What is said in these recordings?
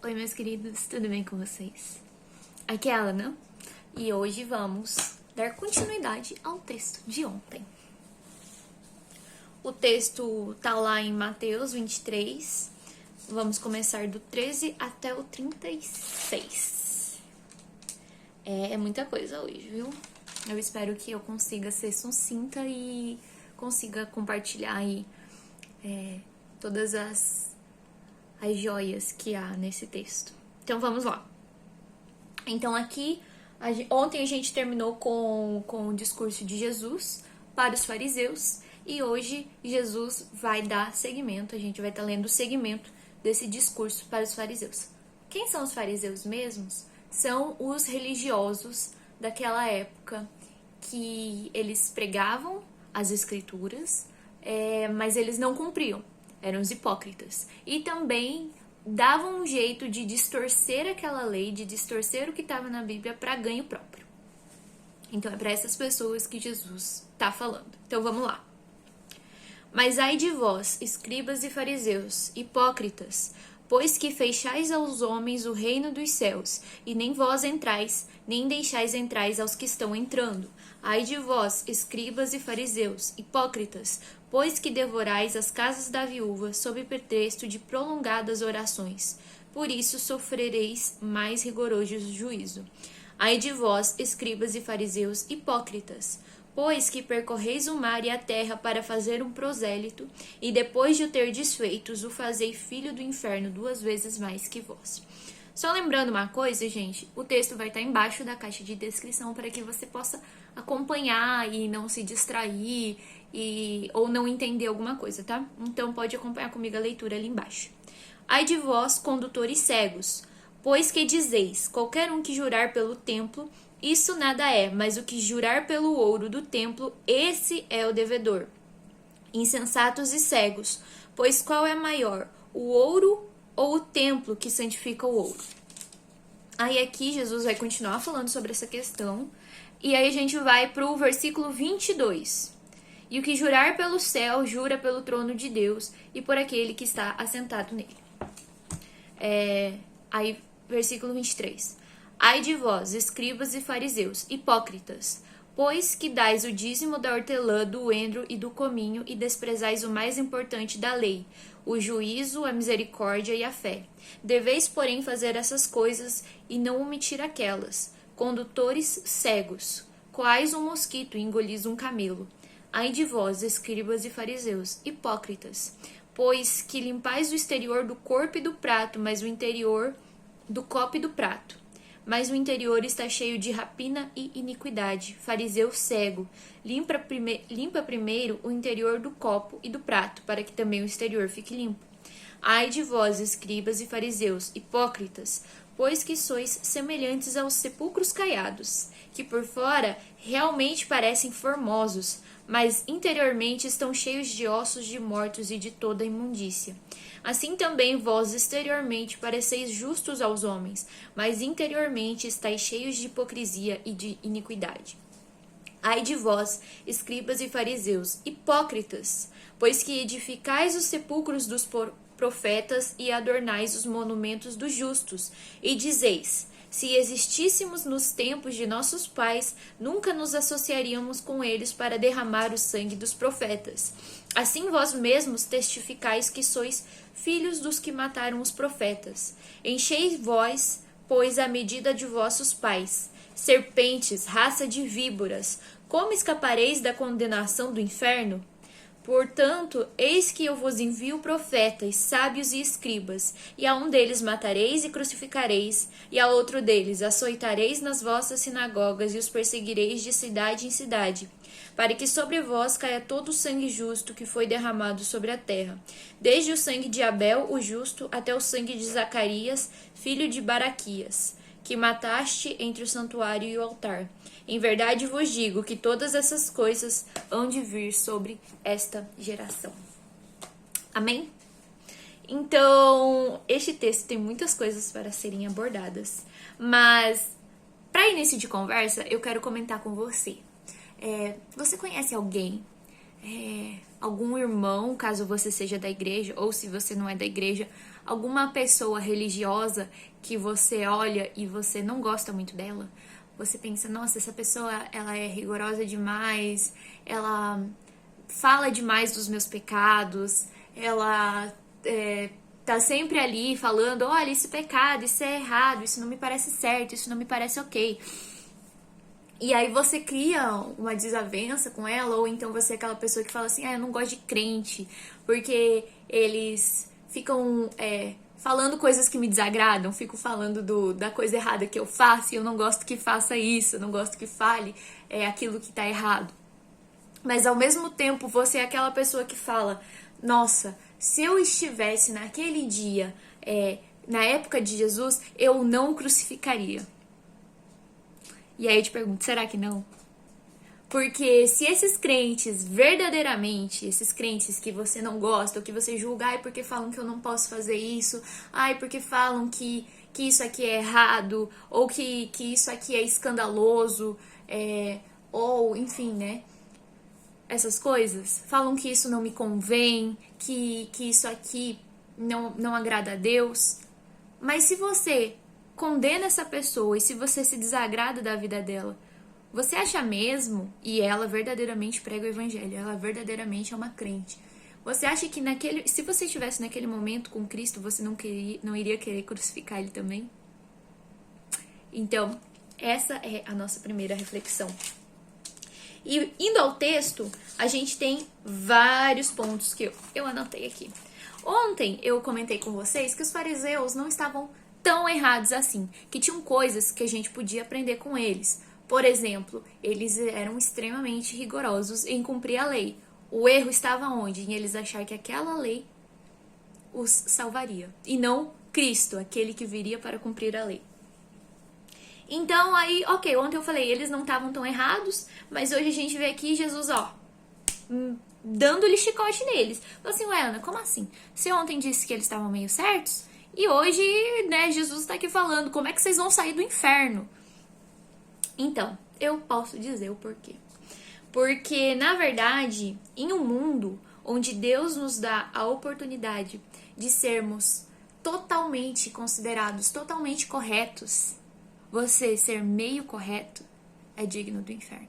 Oi, meus queridos, tudo bem com vocês? Aqui é a Ana e hoje vamos dar continuidade ao texto de ontem. O texto tá lá em Mateus 23, vamos começar do 13 até o 36. É muita coisa hoje, viu? Eu espero que eu consiga ser sucinta e consiga compartilhar aí todas as joias que há nesse texto. Então vamos lá. Então aqui, ontem a gente terminou com o discurso de Jesus para os fariseus e hoje Jesus vai dar seguimento, a gente vai estar lendo o seguimento desse discurso para os fariseus. Quem são os fariseus mesmos? São os religiosos daquela época que eles pregavam as escrituras, mas eles não cumpriam. Eram os hipócritas. E também davam um jeito de distorcer aquela lei, de distorcer o que estava na Bíblia para ganho próprio. Então é para essas pessoas que Jesus está falando. Então vamos lá. Mas ai de vós, escribas e fariseus, hipócritas, pois que fechais aos homens o reino dos céus, e nem vós entrais, nem deixais entrais aos que estão entrando. Ai de vós, escribas e fariseus, hipócritas, pois que devorais as casas da viúva sob pretexto de prolongadas orações. Por isso sofrereis mais rigoroso juízo. Ai de vós, escribas e fariseus, hipócritas, pois que percorreis o mar e a terra para fazer um prosélito, e depois de o ter desfeitos, o fazei filho do inferno 2 vezes mais que vós. Só lembrando uma coisa, gente, o texto vai estar embaixo da caixa de descrição para que você possa acompanhar e não se distrair ou não entender alguma coisa, tá? Então pode acompanhar comigo a leitura ali embaixo. Ai de vós, condutores cegos, pois que dizeis, qualquer um que jurar pelo templo, isso nada é, mas o que jurar pelo ouro do templo, esse é o devedor. Insensatos e cegos, pois qual é maior, o ouro ou o templo que santifica o ouro? Aí aqui Jesus vai continuar falando sobre essa questão, e aí a gente vai para o versículo 22. E o que jurar pelo céu, jura pelo trono de Deus e por aquele que está assentado nele. Aí, versículo 23. Ai de vós, escribas e fariseus, hipócritas, pois que dais o dízimo da hortelã, do endro e do cominho e desprezais o mais importante da lei, o juízo, a misericórdia e a fé. Deveis, porém, fazer essas coisas e não omitir aquelas. Condutores cegos, quais um mosquito engolis um camelo. Ai de vós, escribas e fariseus, hipócritas, pois que limpais o exterior do corpo e do prato, mas o interior do copo e do prato. Mas o interior está cheio de rapina e iniquidade. Fariseu cego, limpa primeiro o interior do copo e do prato, para que também o exterior fique limpo. Ai de vós, escribas e fariseus, hipócritas, pois que sois semelhantes aos sepulcros caiados, que por fora realmente parecem formosos, mas interiormente estão cheios de ossos de mortos e de toda imundícia. Assim também vós exteriormente pareceis justos aos homens, mas interiormente estáis cheios de hipocrisia e de iniquidade. Ai de vós, escribas e fariseus, hipócritas, pois que edificais os sepulcros dos profetas e adornais os monumentos dos justos, e dizeis: se existíssemos nos tempos de nossos pais, nunca nos associaríamos com eles para derramar o sangue dos profetas. Assim vós mesmos testificais que sois filhos dos que mataram os profetas. Enchei vós, pois, a medida de vossos pais. Serpentes, raça de víboras, como escapareis da condenação do inferno? Portanto, eis que eu vos envio profetas, sábios e escribas, e a um deles matareis e crucificareis, e a outro deles açoitareis nas vossas sinagogas e os perseguireis de cidade em cidade, para que sobre vós caia todo o sangue justo que foi derramado sobre a terra, desde o sangue de Abel, o justo, até o sangue de Zacarias, filho de Baraquias, que mataste entre o santuário e o altar. Em verdade vos digo que todas essas coisas hão de vir sobre esta geração. Amém? Então, este texto tem muitas coisas para serem abordadas, mas para início de conversa, eu quero comentar com você. Você conhece alguém, algum irmão, caso você seja da igreja, ou se você não é da igreja, alguma pessoa religiosa que você olha e você não gosta muito dela? Você pensa, nossa, essa pessoa, ela é rigorosa demais, ela fala demais dos meus pecados, ela tá sempre ali falando, olha, isso é pecado, isso é errado, isso não me parece certo, isso não me parece ok. E aí você cria uma desavença com ela, ou então você é aquela pessoa que fala assim, eu não gosto de crente, porque eles ficam falando coisas que me desagradam, fico falando da coisa errada que eu faço, e eu não gosto que faça isso, eu não gosto que fale aquilo que tá errado. Mas ao mesmo tempo você é aquela pessoa que fala, nossa, se eu estivesse naquele dia, na época de Jesus, eu não o crucificaria. E aí eu te pergunto, será que não? Porque se esses crentes, verdadeiramente, esses crentes que você não gosta, ou que você julga, ai, porque falam que eu não posso fazer isso, ai, porque falam que isso aqui é errado, ou que isso aqui é escandaloso, ou, enfim, né? Essas coisas, falam que isso não me convém, que isso aqui não agrada a Deus. Mas se você condena essa pessoa e se você se desagrada da vida dela, você acha mesmo, e ela verdadeiramente prega o evangelho, ela verdadeiramente é uma crente, você acha que se você estivesse naquele momento com Cristo, você não iria querer crucificar ele também? Então, essa é a nossa primeira reflexão. E indo ao texto, a gente tem vários pontos que eu anotei aqui. Ontem eu comentei com vocês que os fariseus não estavam tão errados assim, que tinham coisas que a gente podia aprender com eles. Por exemplo, eles eram extremamente rigorosos em cumprir a lei. O erro estava onde? Em eles acharem que aquela lei os salvaria, e não Cristo, aquele que viria para cumprir a lei. Então aí, ok, ontem eu falei, eles não estavam tão errados, mas hoje a gente vê aqui Jesus, dando-lhe chicote neles. Falei assim, ué, Ana, como assim? Você ontem disse que eles estavam meio certos, e hoje, né, Jesus está aqui falando, como é que vocês vão sair do inferno? Então, eu posso dizer o porquê. Porque, na verdade, em um mundo onde Deus nos dá a oportunidade de sermos totalmente considerados, totalmente corretos, você ser meio correto é digno do inferno.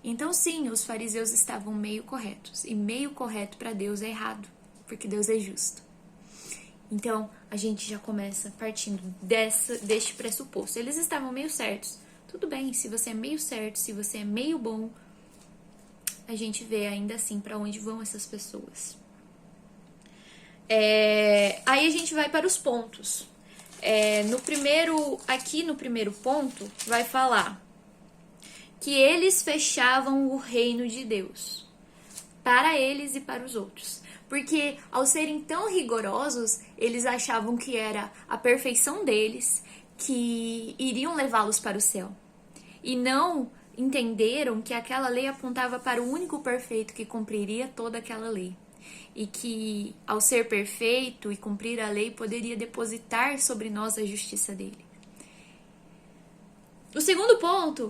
Então, sim, os fariseus estavam meio corretos. E meio correto para Deus é errado, porque Deus é justo. Então, a gente já começa partindo deste pressuposto. Eles estavam meio certos. Tudo bem, se você é meio certo, se você é meio bom, a gente vê ainda assim para onde vão essas pessoas. Aí a gente vai para os pontos. Aqui no primeiro ponto, vai falar que eles fechavam o reino de Deus para eles e para os outros. Porque ao serem tão rigorosos, eles achavam que era a perfeição deles que iriam levá-los para o céu. E não entenderam que aquela lei apontava para o único perfeito que cumpriria toda aquela lei. E que, ao ser perfeito e cumprir a lei, poderia depositar sobre nós a justiça dele. O segundo ponto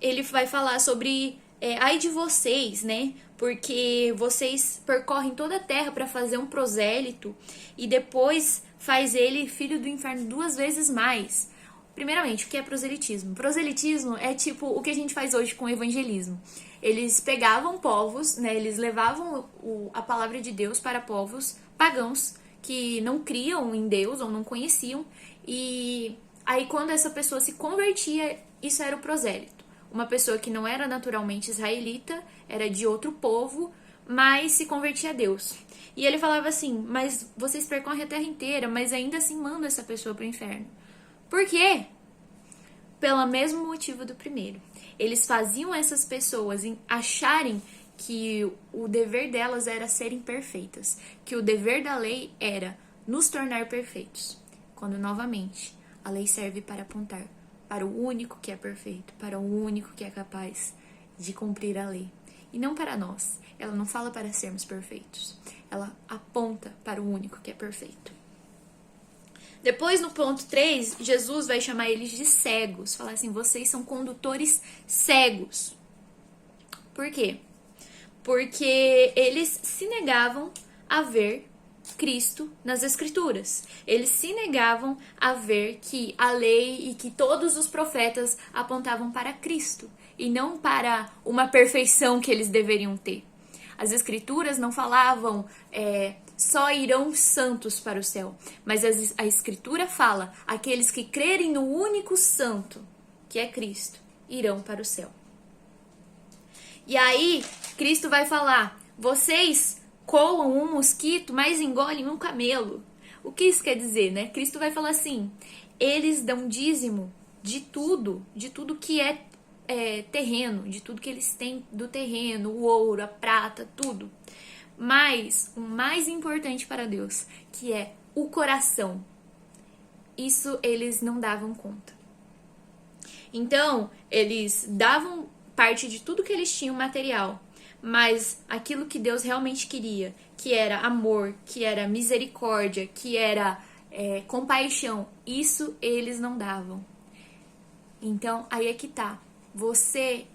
ele vai falar sobre ai de vocês, né? Porque vocês percorrem toda a terra para fazer um prosélito e depois faz ele filho do inferno 2 vezes mais. Primeiramente, o que é proselitismo? Proselitismo é tipo o que a gente faz hoje com o evangelismo. Eles pegavam povos, né? Eles levavam a palavra de Deus para povos pagãos que não criam em Deus ou não conheciam. E aí quando essa pessoa se convertia, isso era o prosélito. Uma pessoa que não era naturalmente israelita, era de outro povo, mas se convertia a Deus. E ele falava assim, mas vocês percorrem a terra inteira, mas ainda assim mandam essa pessoa para o inferno. Por quê? Pelo mesmo motivo do primeiro. Eles faziam essas pessoas acharem que o dever delas era serem perfeitas, que o dever da lei era nos tornar perfeitos, quando novamente a lei serve para apontar para o único que é perfeito, para o único que é capaz de cumprir a lei, e não para nós. Ela não fala para sermos perfeitos, ela aponta para o único que é perfeito. Depois, no ponto 3, Jesus vai chamar eles de cegos. Falar assim, vocês são condutores cegos. Por quê? Porque eles se negavam a ver Cristo nas Escrituras. Eles se negavam a ver que a lei e que todos os profetas apontavam para Cristo e não para uma perfeição que eles deveriam ter. As Escrituras não falavam só irão santos para o céu, mas a Escritura fala: aqueles que crerem no único santo, que é Cristo, irão para o céu. E aí, Cristo vai falar: vocês coam um mosquito, mas engolem um camelo. O que isso quer dizer, né? Cristo vai falar assim: eles dão dízimo de tudo que é terreno, de tudo que eles têm do terreno, o ouro, a prata, tudo. Mas o mais importante para Deus, que é o coração, isso eles não davam conta. Então, eles davam parte de tudo que eles tinham material, mas aquilo que Deus realmente queria, que era amor, que era misericórdia, que era compaixão, isso eles não davam. Então, aí é que tá. Você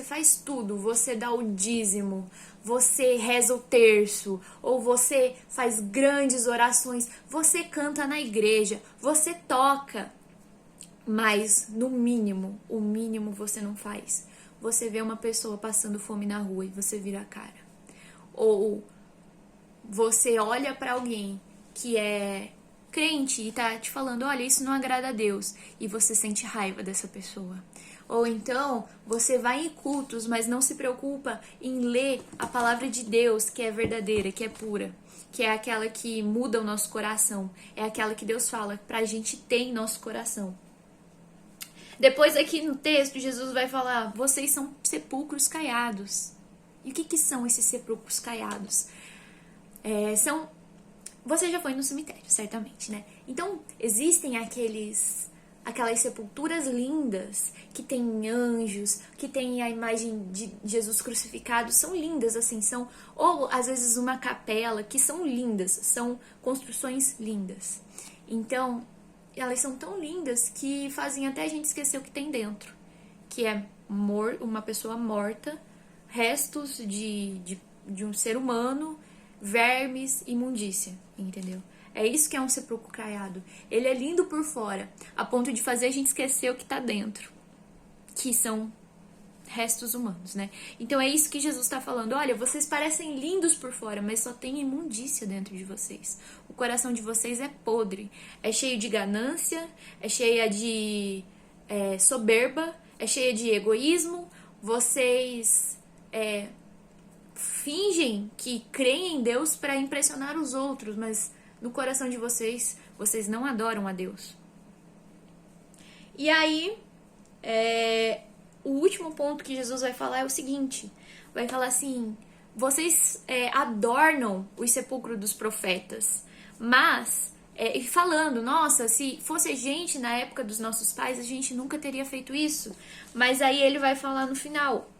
faz tudo, você dá o dízimo, você reza o terço, ou você faz grandes orações, você canta na igreja, você toca, mas no mínimo, o mínimo você não faz. Você vê uma pessoa passando fome na rua e você vira a cara. Ou você olha pra alguém que é crente e tá te falando: olha, isso não agrada a Deus, e você sente raiva dessa pessoa. Ou então, você vai em cultos, mas não se preocupa em ler a palavra de Deus, que é verdadeira, que é pura, que é aquela que muda o nosso coração, é aquela que Deus fala pra gente ter em nosso coração. Depois aqui no texto, Jesus vai falar: vocês são sepulcros caiados. E o que são esses sepulcros caiados? Você já foi no cemitério, certamente, né? Então, existem aquelas sepulturas lindas, que tem anjos, que tem a imagem de Jesus crucificado, são lindas, assim, ou às vezes uma capela, que são lindas, são construções lindas. Então, elas são tão lindas que fazem até a gente esquecer o que tem dentro, que é uma pessoa morta, restos de um ser humano, vermes, imundícia, entendeu? É isso que é um sepulcro caiado. Ele é lindo por fora, a ponto de fazer a gente esquecer o que tá dentro, que são restos humanos, né? Então é isso que Jesus está falando: olha, vocês parecem lindos por fora, mas só tem imundícia dentro de vocês. O coração de vocês é podre, é cheio de ganância, é cheia de soberba, é cheia de egoísmo. Vocês fingem que creem em Deus para impressionar os outros, mas no coração de vocês não adoram a Deus. E aí, o último ponto que Jesus vai falar é o seguinte: vai falar assim: vocês adornam os sepulcros dos profetas, mas falando: nossa, se fosse a gente na época dos nossos pais, a gente nunca teria feito isso. Mas aí ele vai falar no final: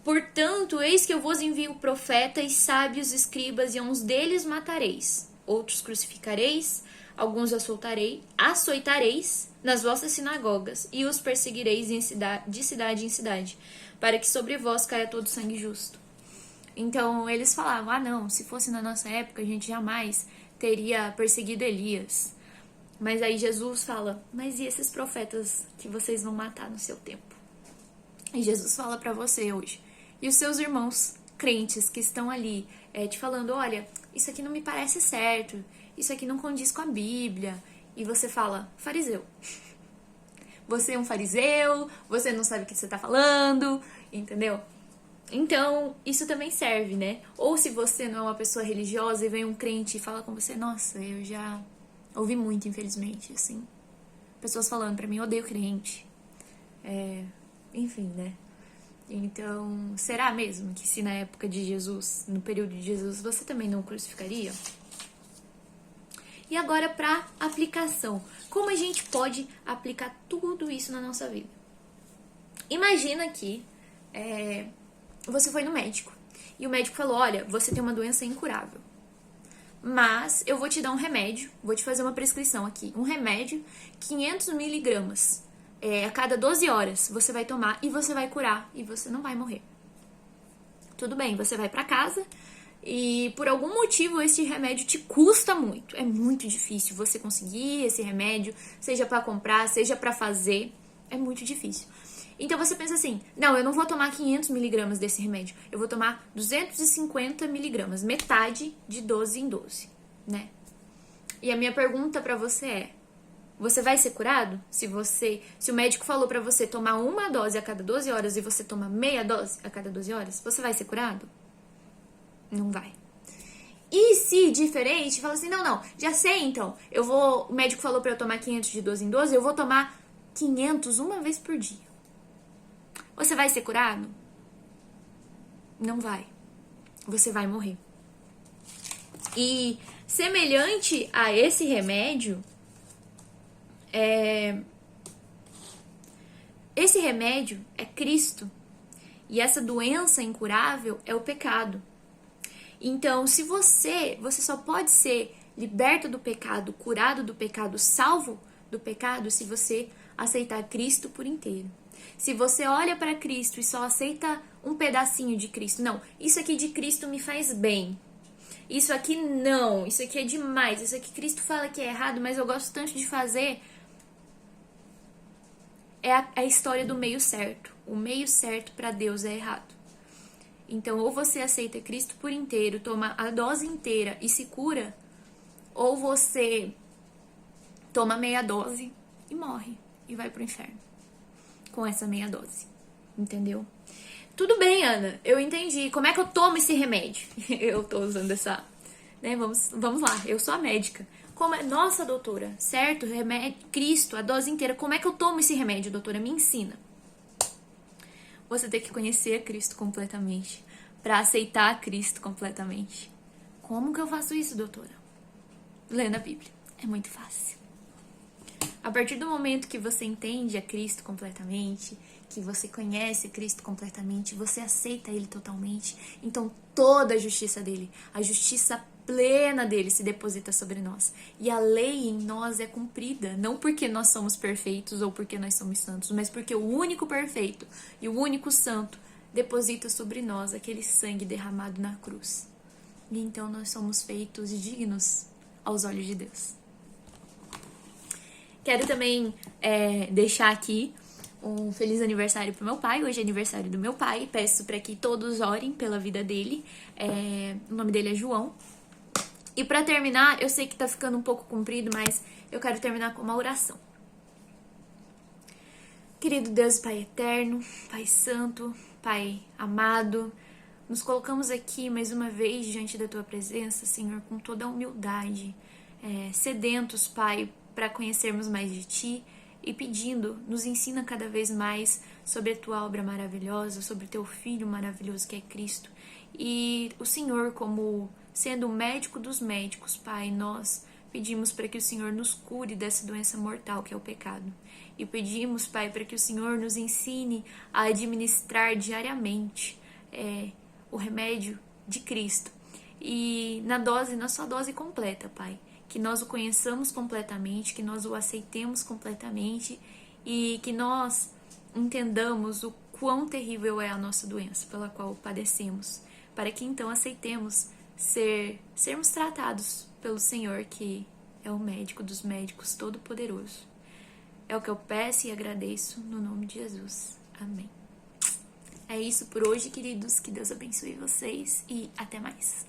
portanto, eis que eu vos envio profetas, sábios, escribas, e a uns deles matareis, outros crucificareis, alguns açoitareis nas vossas sinagogas, e os perseguireis de cidade em cidade, para que sobre vós caia todo sangue justo. Então, eles falavam: ah, não, se fosse na nossa época, a gente jamais teria perseguido Elias. Mas aí Jesus fala: mas e esses profetas que vocês vão matar no seu tempo? E Jesus fala pra você hoje: e os seus irmãos crentes que estão ali te falando: olha, isso aqui não me parece certo, isso aqui não condiz com a Bíblia. E você fala: fariseu. Você é um fariseu, você não sabe o que você tá falando, entendeu? Então, isso também serve, né? Ou se você não é uma pessoa religiosa e vem um crente e fala com você: nossa, eu já ouvi muito, infelizmente, assim, pessoas falando pra mim: odeio crente. Enfim, né? Então, será mesmo que se na época de Jesus, no período de Jesus, você também não crucificaria? E agora para aplicação. Como a gente pode aplicar tudo isso na nossa vida? Imagina que você foi no médico e o médico falou: olha, você tem uma doença incurável, mas eu vou te dar um remédio, vou te fazer uma prescrição aqui. Um remédio, 500 miligramas. A cada 12 horas você vai tomar e você vai curar e você não vai morrer. Tudo bem, você vai pra casa e por algum motivo esse remédio te custa muito. É muito difícil você conseguir esse remédio, seja pra comprar, seja pra fazer. É muito difícil. Então você pensa assim, não, eu não vou tomar 500 miligramas desse remédio. Eu vou tomar 250 miligramas, metade de 12 em 12, né? E a minha pergunta pra você é, você vai ser curado? Se o médico falou pra você tomar uma dose a cada 12 horas e você toma meia dose a cada 12 horas, você vai ser curado? Não vai. E se diferente, fala assim, não, já sei então, o médico falou pra eu tomar 500 de 12 em 12, eu vou tomar 500 uma vez por dia. Você vai ser curado? Não vai. Você vai morrer. E semelhante a esse remédio, esse remédio é Cristo. E essa doença incurável é o pecado. Então, se você só pode ser liberto do pecado, curado do pecado, salvo do pecado, se você aceitar Cristo por inteiro. Se você olha para Cristo e só aceita um pedacinho de Cristo, não, isso aqui de Cristo me faz bem. Isso aqui não, isso aqui é demais, isso aqui Cristo fala que é errado, mas eu gosto tanto de fazer. É a história do meio certo. O meio certo para Deus é errado. Então, ou você aceita Cristo por inteiro, toma a dose inteira e se cura, ou você toma meia dose e morre e vai pro inferno com essa meia dose. Entendeu? Tudo bem, Ana, eu entendi. Como é que eu tomo esse remédio? Eu tô usando essa, né? Vamos lá, eu sou a médica. Nossa, doutora, certo? Remédio, Cristo, a dose inteira. Como é que eu tomo esse remédio, doutora? Me ensina. Você tem que conhecer a Cristo completamente, para aceitar a Cristo completamente. Como que eu faço isso, doutora? Lendo a Bíblia. É muito fácil. A partir do momento que você entende a Cristo completamente, que você conhece Cristo completamente, você aceita Ele totalmente, então toda a justiça dele, a justiça plena dele se deposita sobre nós. E a lei em nós é cumprida, não porque nós somos perfeitos ou porque nós somos santos, mas porque o único perfeito e o único santo deposita sobre nós aquele sangue derramado na cruz. E então nós somos feitos dignos aos olhos de Deus. Quero também deixar aqui um feliz aniversário pro meu pai. Hoje é aniversário do meu pai. Peço para que todos orem pela vida dele. O nome dele é João. E para terminar, eu sei que tá ficando um pouco comprido, mas eu quero terminar com uma oração. Querido Deus, Pai eterno, Pai santo, Pai amado, nos colocamos aqui mais uma vez diante da Tua presença, Senhor, com toda a humildade, sedentos, Pai, para conhecermos mais de Ti e pedindo, nos ensina cada vez mais sobre a Tua obra maravilhosa, sobre o Teu Filho maravilhoso que é Cristo. E o Senhor, como sendo o médico dos médicos, Pai, nós pedimos para que o Senhor nos cure dessa doença mortal que é o pecado. E pedimos, Pai, para que o Senhor nos ensine a administrar diariamente o remédio de Cristo. E na sua dose completa, Pai. Que nós o conheçamos completamente, que nós o aceitemos completamente e que nós entendamos o quão terrível é a nossa doença pela qual padecemos. Para que então aceitemos sermos tratados pelo Senhor, que é o médico dos médicos, todo-poderoso. É o que eu peço e agradeço no nome de Jesus. Amém. É isso por hoje, queridos. Que Deus abençoe vocês e até mais.